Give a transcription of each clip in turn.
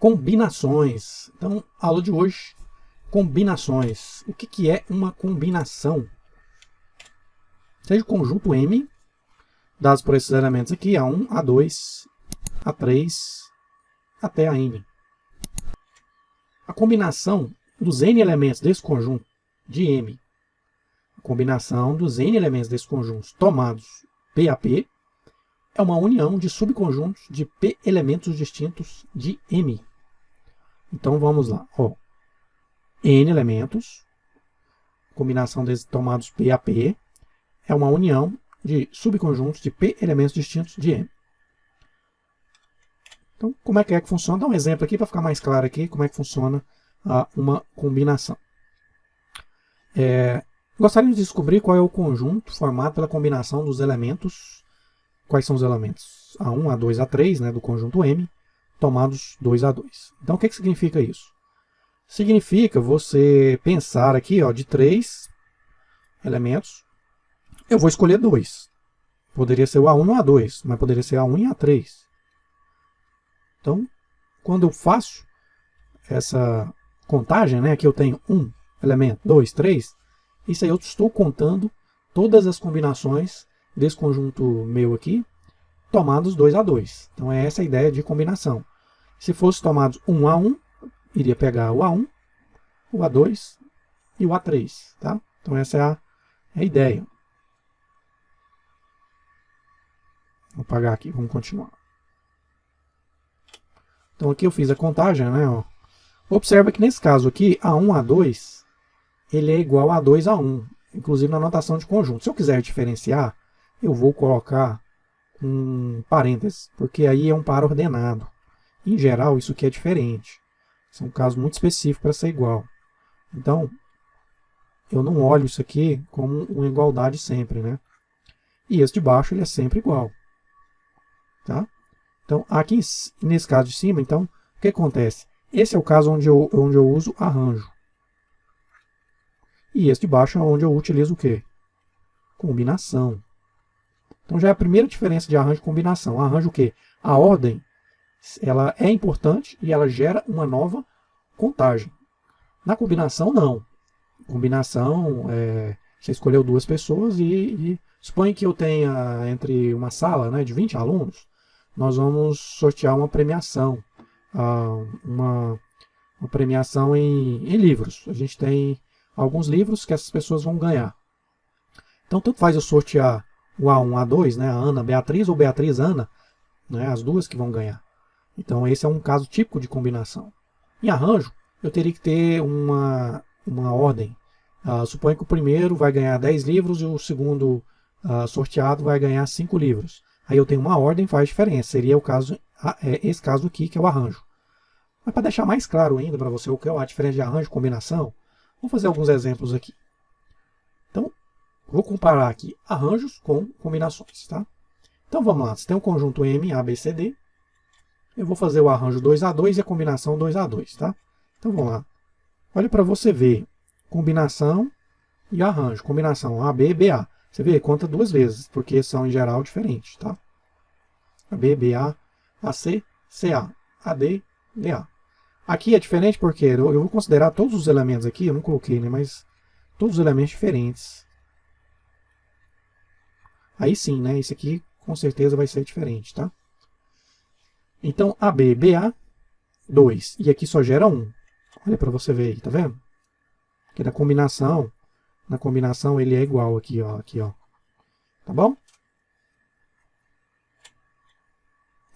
Combinações. Então, aula de hoje, combinações. O que é uma combinação? Seja o conjunto M, dados por esses elementos aqui, A1, A2, A3, até a N. A combinação dos N elementos desse conjunto de M, a combinação dos N elementos desse conjunto tomados P a P, é uma união de subconjuntos de P elementos distintos de M. Então vamos lá. N elementos, combinação desses tomados P a P, é uma união de subconjuntos de P elementos distintos de M. Então, como é que funciona? Dá um exemplo aqui para ficar mais claro aqui como é que funciona uma combinação. Gostaríamos de descobrir qual é o conjunto formado pela combinação dos elementos. Quais são os elementos? A1, A2, A3, né, do conjunto M, tomados 2 A2. Então, o que significa isso? Significa você pensar aqui de 3 elementos, eu vou escolher 2. Poderia ser o A1 e o A2, mas poderia ser A1 e A3. Então, quando eu faço essa contagem, né, aqui eu tenho 1 elemento, 2, 3, isso aí eu estou contando todas as combinações desse conjunto meu aqui, tomados 2 A2. Então é essa a ideia de combinação. Se fosse tomados 1 A1, iria pegar o A1, o A2 e o A3. Tá? Então essa é a ideia. Vou apagar aqui, vamos continuar. Então aqui eu fiz a contagem, né? Observa que nesse caso aqui, A1, A2, ele é igual a 2 A1, inclusive na notação de conjunto. Se eu quiser diferenciar, eu vou colocar um parênteses, porque aí é um par ordenado. Em geral, isso aqui é diferente. Isso é um caso muito específico para ser igual. Então, eu não olho isso aqui como uma igualdade sempre, né? E esse de baixo ele é sempre igual. Tá? Então, aqui nesse caso de cima, então, o que acontece? Esse é o caso onde eu uso arranjo. E esse de baixo é onde eu utilizo o quê? Combinação. Então já é a primeira diferença de arranjo e combinação. Arranjo o quê? A ordem ela é importante e ela gera uma nova contagem. Na combinação, não. Combinação, você escolheu 2 pessoas e suponha que eu tenha entre uma sala, né, de 20 alunos, nós vamos sortear uma premiação. Uma premiação em livros. A gente tem alguns livros que essas pessoas vão ganhar. Então, tanto faz eu sortear o A1, A2, né, a Ana, Beatriz ou Beatriz, Ana, né, as duas que vão ganhar. Então, esse é um caso típico de combinação. Em arranjo, eu teria que ter uma ordem. Suponha que o primeiro vai ganhar 10 livros e o segundo sorteado vai ganhar 5 livros. Aí eu tenho uma ordem, faz diferença. Seria o caso, esse caso aqui, que é o arranjo. Mas para deixar mais claro ainda para você o que é a diferença de arranjo e combinação, vamos fazer alguns exemplos aqui. Então, vou comparar aqui arranjos com combinações. Tá? Então vamos lá, você tem um conjunto M, A, B, C, D. Eu vou fazer o arranjo 2A2 e a combinação 2A2. Tá? Então vamos lá. Olha para você ver combinação e arranjo. Combinação AB, BA. Você vê, conta 2 vezes, porque são em geral diferentes. Tá? AB, BA, AC, CA, AD, DA. Aqui é diferente porque eu vou considerar todos os elementos aqui, eu não coloquei, né, mas todos os elementos diferentes. Aí sim, né, esse aqui com certeza vai ser diferente, tá? Então, AB, BA, 2. E aqui só gera 1. Olha para você ver aí, tá vendo? Porque na combinação ele é igual aqui, ó. Tá bom?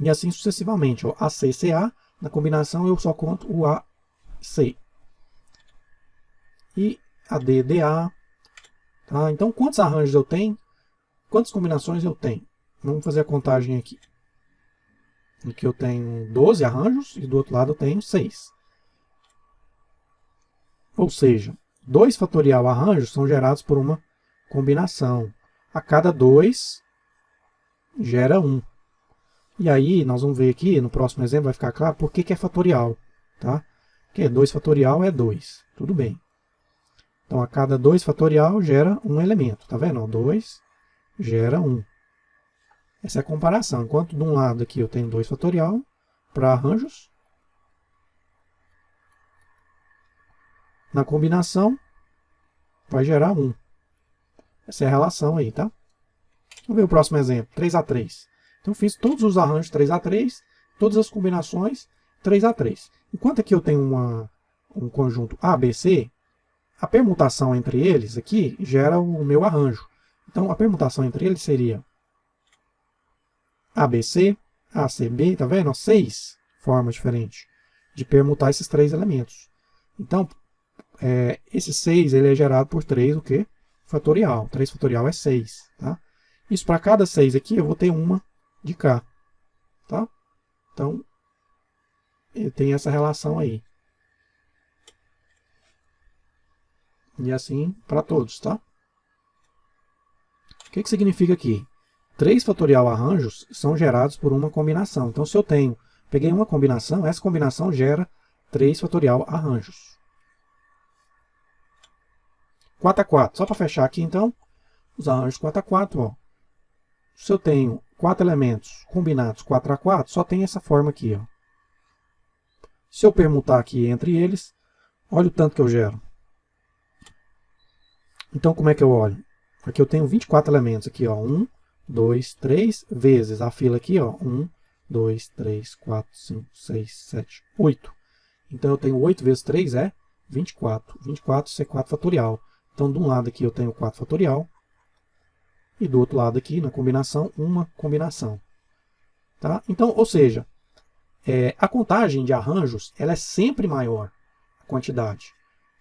E assim sucessivamente, ó. AC, CA. Na combinação eu só conto o AC. E AD, DA. Tá? Então, quantos arranjos eu tenho? Quantas combinações eu tenho? Vamos fazer a contagem aqui. Aqui eu tenho 12 arranjos e do outro lado eu tenho 6. Ou seja, 2 fatorial arranjos são gerados por uma combinação. A cada 2 gera 1. E aí nós vamos ver aqui, no próximo exemplo vai ficar claro por que é fatorial. Tá? Porque 2 fatorial é 2. Tudo bem. Então a cada 2 fatorial gera um elemento. Tá vendo? 2 gera 1. Essa é a comparação. Enquanto de um lado aqui eu tenho 2 fatorial para arranjos, na combinação vai gerar 1. Essa é a relação aí, tá? Vamos ver o próximo exemplo, 3 a 3. Então, eu fiz todos os arranjos 3 a 3, todas as combinações 3 a 3. Enquanto aqui eu tenho um conjunto ABC, a permutação entre eles aqui gera o meu arranjo. Então, a permutação entre eles seria ABC, ACB, tá vendo? 6 formas diferentes de permutar esses 3 elementos. Então, esse 6 ele é gerado por 3 o quê? Fatorial. 3 fatorial é 6. Tá? Isso para cada 6 aqui eu vou ter uma de cá. Tá? Então, ele tem essa relação aí. E assim para todos. Tá? O que significa aqui? 3 fatorial arranjos são gerados por uma combinação. Então, se eu peguei uma combinação, essa combinação gera 3 fatorial arranjos. 4 a 4. Só para fechar aqui, então, os arranjos 4 a 4. Ó. Se eu tenho 4 elementos combinados 4 a 4, só tem essa forma aqui. Ó. Se eu permutar aqui entre eles, olha o tanto que eu gero. Então, como é que eu olho? Aqui eu tenho 24 elementos. Aqui, ó, 1, 2, 3, vezes a fila aqui, ó, 1, 2, 3, 4, 5, 6, 7, 8. Então, eu tenho 8 vezes 3 é 24. 24 é 4 fatorial. Então, de um lado aqui eu tenho 4 fatorial. E do outro lado aqui, na combinação, uma combinação. Tá? Então, ou seja, a contagem de arranjos ela é sempre maior, a quantidade.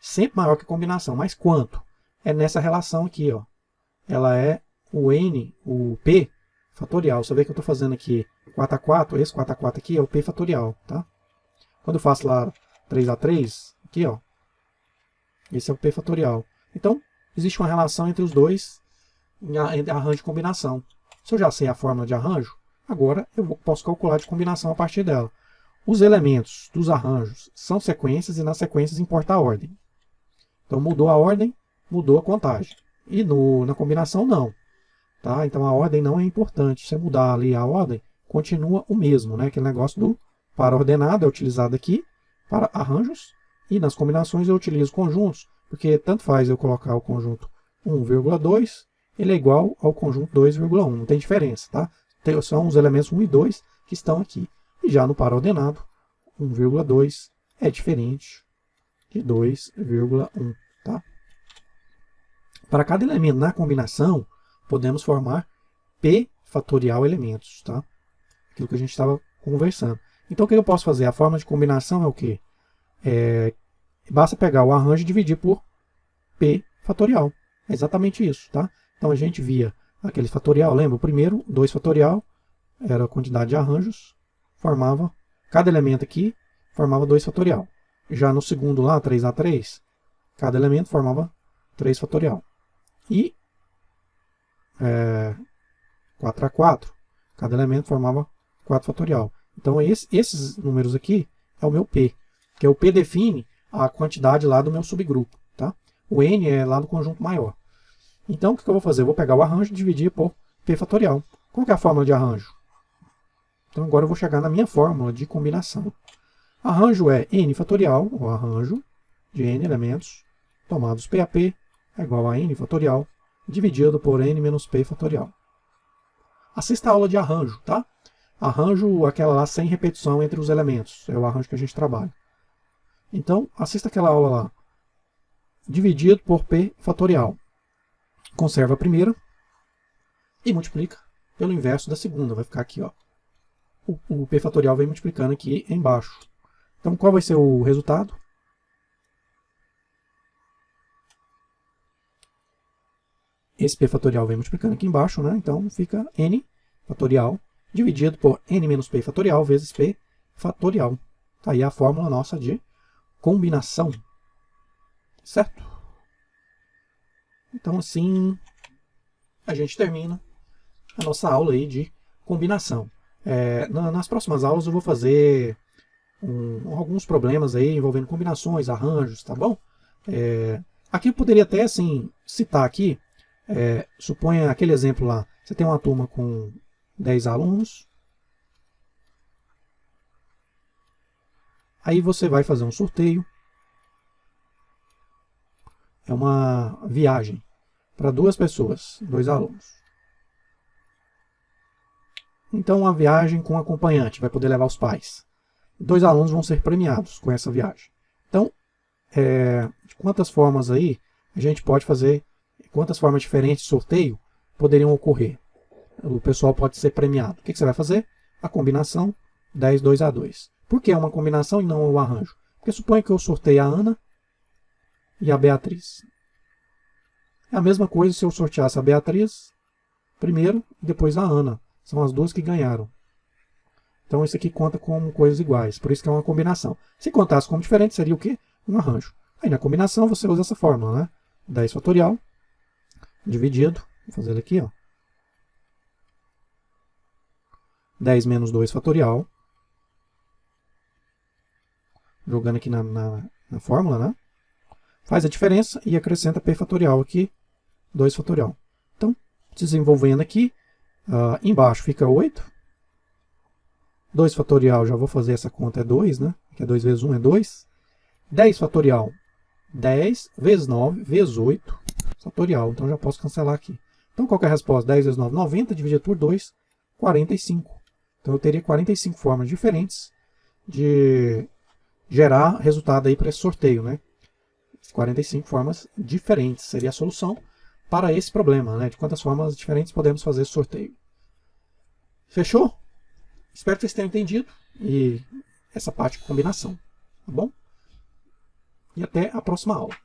Sempre maior que a combinação. Mas quanto? É nessa relação aqui. Ó. Ela é o N, o P fatorial. Você vê que eu estou fazendo aqui 4 a 4. Esse 4 a 4 aqui é o P fatorial. Tá? Quando eu faço lá 3 a 3, aqui, ó, esse é o P fatorial. Então, existe uma relação entre os dois em arranjo de combinação. Se eu já sei a fórmula de arranjo, agora eu posso calcular de combinação a partir dela. Os elementos dos arranjos são sequências e nas sequências importa a ordem. Então, mudou a ordem, mudou a contagem. E na combinação, não. Tá? Então, a ordem não é importante. Se você mudar ali a ordem, continua o mesmo. Né? Aquele negócio do para ordenado é utilizado aqui para arranjos. E nas combinações eu utilizo conjuntos, porque tanto faz eu colocar o conjunto 1,2, ele é igual ao conjunto 2,1. Não tem diferença. Tá? São os elementos 1 e 2 que estão aqui. E já no para ordenado, 1,2 é diferente de 2,1. Tá? Para cada elemento na combinação, podemos formar P fatorial elementos. Tá? Aquilo que a gente estava conversando. Então, o que eu posso fazer? A forma de combinação é o quê? Basta pegar o arranjo e dividir por P fatorial. É exatamente isso. Tá? Então, a gente via aquele fatorial. Lembra? O primeiro, 2 fatorial, era a quantidade de arranjos. Formava, cada elemento aqui formava 2 fatorial. Já no segundo lá, 3 a 3, cada elemento formava 3 fatorial. E 4 a 4, cada elemento formava 4 fatorial. Então, esses números aqui é o meu P, que é o P define a quantidade lá do meu subgrupo. Tá? O N é lá do conjunto maior. Então, o que eu vou fazer? Eu vou pegar o arranjo e dividir por P fatorial. Qual que é a fórmula de arranjo? Então, agora eu vou chegar na minha fórmula de combinação. Arranjo é N fatorial, o arranjo de N elementos, tomados P a P, é igual a N fatorial, dividido por N menos P fatorial. Assista a aula de arranjo, tá? Arranjo, aquela lá sem repetição entre os elementos, é o arranjo que a gente trabalha. Então, assista aquela aula lá, dividido por P fatorial. Conserva a primeira e multiplica pelo inverso da segunda, vai ficar aqui, ó. O P fatorial vem multiplicando aqui embaixo. Então, qual vai ser o resultado? Esse P fatorial vem multiplicando aqui embaixo, né? Então, fica N fatorial dividido por N menos P fatorial vezes P fatorial. Tá aí a fórmula nossa de combinação. Certo? Então, assim, a gente termina a nossa aula aí de combinação. Nas próximas aulas eu vou fazer alguns problemas aí envolvendo combinações, arranjos, tá bom? Aqui eu poderia até assim, citar aqui, suponha aquele exemplo lá, você tem uma turma com 10 alunos, aí você vai fazer um sorteio, é uma viagem para 2 pessoas, 2 alunos. Então, uma viagem com acompanhante, vai poder levar os pais. 2 alunos vão ser premiados com essa viagem. Então, de quantas formas aí a gente pode fazer, quantas formas diferentes de sorteio poderiam ocorrer? O pessoal pode ser premiado. O que você vai fazer? A combinação 10, 2 a 2. Por que é uma combinação e não o arranjo? Porque suponha que eu sorteie a Ana e a Beatriz. É a mesma coisa se eu sorteasse a Beatriz primeiro e depois a Ana. São as 2 que ganharam. Então isso aqui conta como coisas iguais, por isso que é uma combinação. Se contasse como diferente, seria o quê? Um arranjo. Aí na combinação você usa essa fórmula, né? 10 fatorial dividido, vou fazer ele aqui, ó. 10 menos 2 fatorial. Jogando aqui na fórmula, né? Faz a diferença e acrescenta p fatorial aqui, 2 fatorial. Então, desenvolvendo aqui, embaixo fica 8. 2 fatorial, já vou fazer essa conta, é 2, né? Que é 2 vezes 1 é 2. 10 fatorial, 10 vezes 9 vezes 8 fatorial. Então já posso cancelar aqui. Então qual que é a resposta? 10 vezes 9, 90, dividido por 2, 45. Então eu teria 45 formas diferentes de gerar resultado aí para esse sorteio, né? 45 formas diferentes seria a solução para esse problema, né? De quantas formas diferentes podemos fazer esse sorteio. Fechou? Espero que vocês tenham entendido e essa parte de combinação, tá bom? E até a próxima aula.